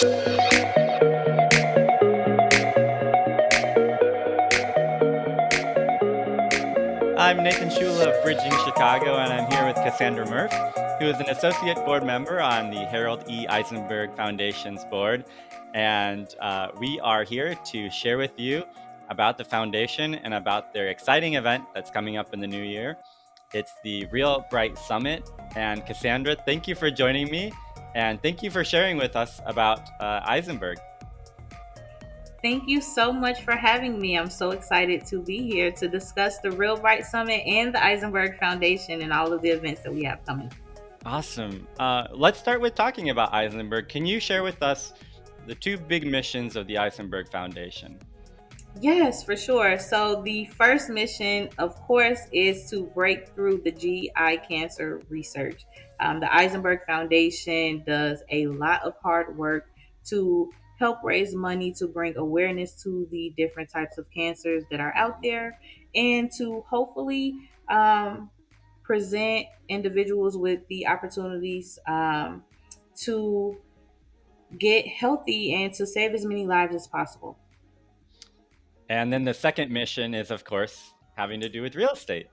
I'm Nathan Shula of Bridging Chicago, and I'm here with Casandra Murff, who is an associate board member on the Harold E. Eisenberg Foundation's board. And we are here to share with you about the foundation and about their exciting event that's coming up in the new year. It's the Real Bright Summit. And Cassandra, thank you for joining me, and thank you for sharing with us about Eisenberg. Thank you so much for having me. I'm so excited to be here to discuss the Real Bright Summit and the Eisenberg Foundation and all of the events that we have coming. Awesome. Let's start with talking about Eisenberg. Can you share with us the two big missions of the Eisenberg Foundation? Yes, for sure. So, the first mission, of course, is to break through the GI cancer research. The Eisenberg Foundation does a lot of hard work to help raise money to bring awareness to the different types of cancers that are out there and to hopefully present individuals with the opportunities to get healthy and to save as many lives as possible. And then the second mission is, of course, having to do with real estate.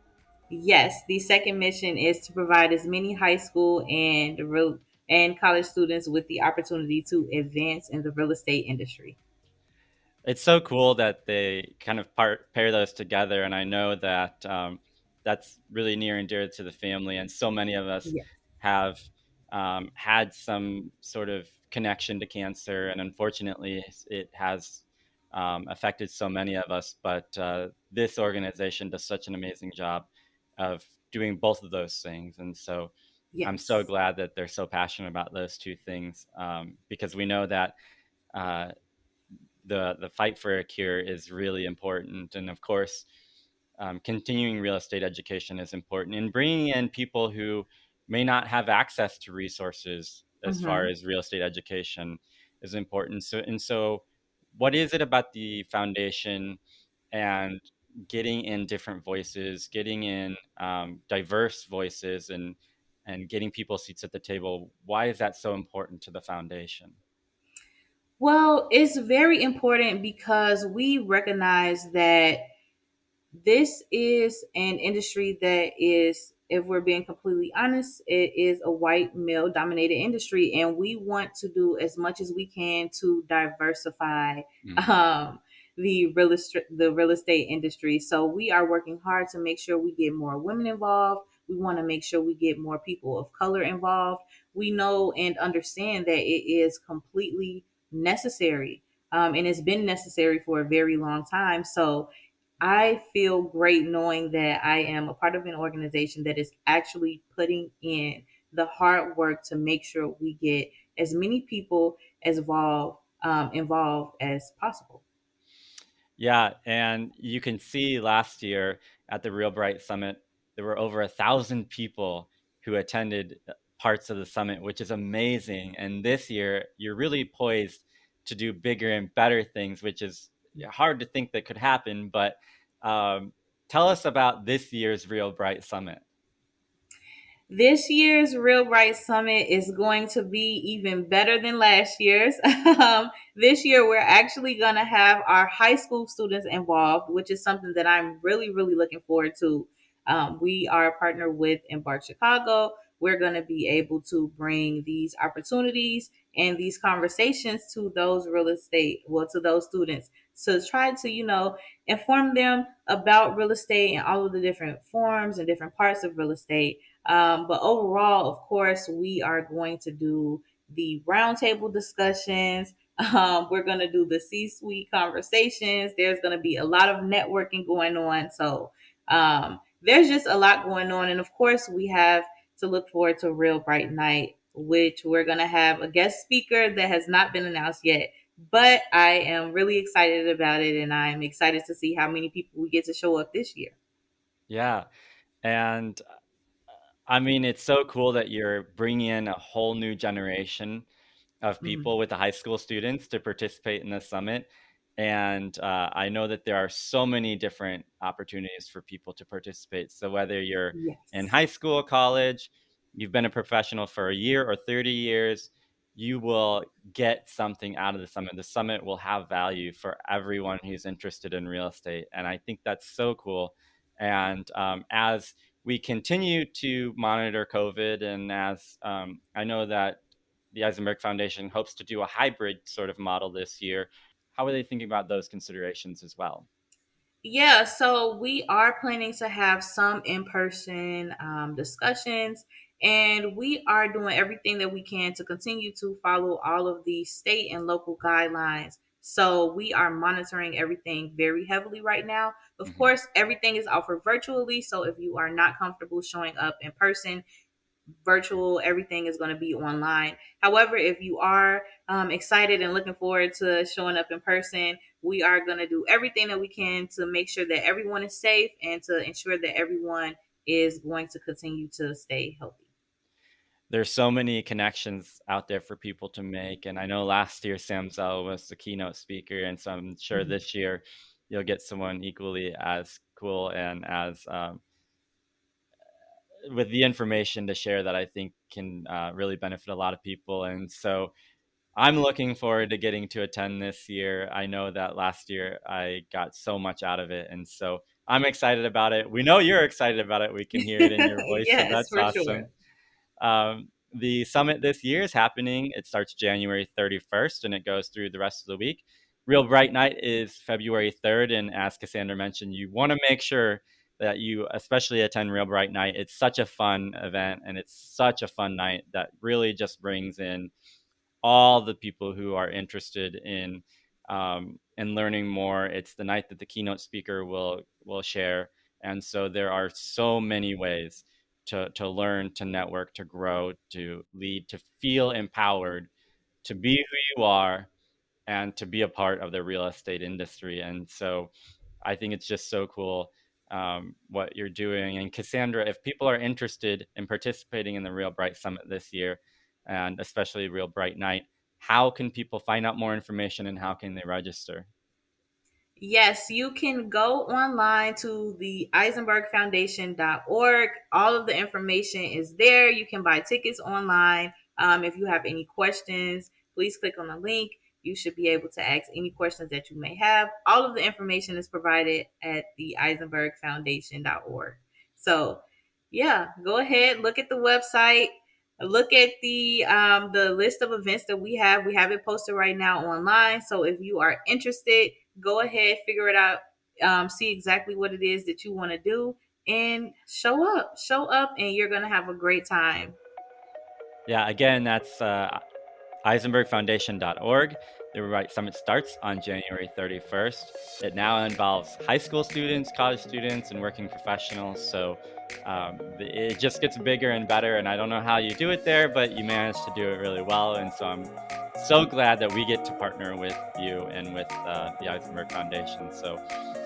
Yes, the second mission is to provide as many high school and college students with the opportunity to advance in the real estate industry. It's so cool that they kind of pair those together, and I know that that's really near and dear to the family. And so many of us Yes. have had some sort of connection to cancer, and unfortunately, it has affected so many of us. But this organization does such an amazing job of doing both of those things, and so I'm so Yes. glad that they're so passionate about those two things, because we know that. Uh, the fight for a cure is really important, and of course, continuing real estate education is important, and bringing in people who may not have access to resources as far hmm as real estate education is important. So, what is it about the foundation and getting in different voices, getting in diverse voices, and getting people seats at the table? Why is that so important to the foundation? Well, it's very important because we recognize that this is an industry that is, if we're being completely honest, it is a white male dominated industry, and we want to do as much as we can to diversify Mhm. um, the real estate industry. So we are working hard to make sure we get more women involved. We want to make sure we get more people of color involved. We know and understand that it is completely necessary, and it's been necessary for a very long time. So I feel great knowing that I am a part of an organization that is actually putting in the hard work to make sure we get as many people as involved as possible. Yeah, and you can see last year at the Real Bright Summit, there were over 1,000 people who attended parts of the summit, which is amazing. And this year, you're really poised to do bigger and better things, which is hard to think that could happen. But um, tell us about this year's Real Bright Summit. This year's Real Bright Summit is going to be even better than last year's. This year, we're actually going to have our high school students involved, which is something that I'm really, really looking forward to. We are a partner with Embark Chicago. We're going to be able to bring these opportunities and these conversations to those to those students to try to, inform them about real estate and all of the different forms and different parts of real estate, but overall, of course, we are going to do the roundtable discussions. We're going to do the C-suite conversations. There's going to be a lot of networking going on. So there's just a lot going on. And of course, we have to look forward to Real Bright Night, which we're going to have a guest speaker that has not been announced yet. But I am really excited about it, and I'm excited to see how many people we get to show up this year. Yeah, and I mean, it's so cool that you're bringing in a whole new generation of Mhm. people with the high school students to participate in the summit. And I know that there are so many different opportunities for people to participate. So whether you're in Yes. high school, college, you've been a professional for a year or 30 years, you will get something out of the summit. The summit will have value for everyone who's interested in real estate. And I think that's so cool. And as we continue to monitor COVID, and as I know that the Eisenberg Foundation hopes to do a hybrid sort of model this year, how are they thinking about those considerations as well? Yeah, so we are planning to have some in person discussions, and we are doing everything that we can to continue to follow all of the state and local guidelines. So we are monitoring everything very heavily right now. Of Mhm. course, everything is offered virtually. So if you are not comfortable showing up in person, virtual, everything is going to be online. However, if you are excited and looking forward to showing up in person, we are going to do everything that we can to make sure that everyone is safe and to ensure that everyone is going to continue to stay healthy. There's so many connections out there for people to make. And I know last year Sam Zell was the keynote speaker, and so I'm sure Mhm. this year you'll get someone equally as cool and as with the information to share that I think can really benefit a lot of people. And so I'm looking forward to getting to attend this year. I know that last year I got so much out of it, and so I'm excited about it. We know you're excited about it. We can hear it in your voice, so Yes, that's for sure. awesome. The summit this year is happening. It starts January 31st and it goes through the rest of the week. Real Bright Night is February 3rd. And as Cassandra mentioned, you want to make sure that you especially attend Real Bright Night. It's such a fun event and it's such a fun night that really just brings in all the people who are interested in learning more. It's the night that the keynote speaker will share, and so there are so many ways to learn, to network, to grow, to lead, to feel empowered, to be who you are, and to be a part of the real estate industry. And so I think it's just so cool what you're doing. And Cassandra, if people are interested in participating in the Real Bright Summit this year, and especially Real Bright Night, how can people find out more information and how can they register? Yes, you can go online to the eisenbergfoundation.org. All of the information is there. You can buy tickets online. If you have any questions, please click on the link. You should be able to ask any questions that you may have. All of the information is provided at the eisenbergfoundation.org. So, yeah, go ahead, look at the website, look at the list of events that we have. We have it posted right now online. So if you are interested, go ahead, figure it out, see exactly what it is that you want to do, and show up, and you're gonna have a great time. Yeah, again, that's eisenbergfoundation.org. The Right Summit starts on January 31st. It now involves high school students, college students, and working professionals. So it just gets bigger and better. And I don't know how you do it there, but you manage to do it really well. And so I'm so glad that we get to partner with you and with the Eisenberg Foundation. So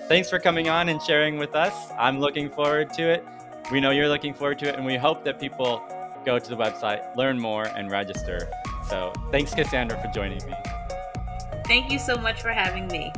thanks for coming on and sharing with us. I'm looking forward to it. We know you're looking forward to it, and we hope that people go to the website, learn more, and register. So thanks, Cassandra, for joining me. Thank you so much for having me.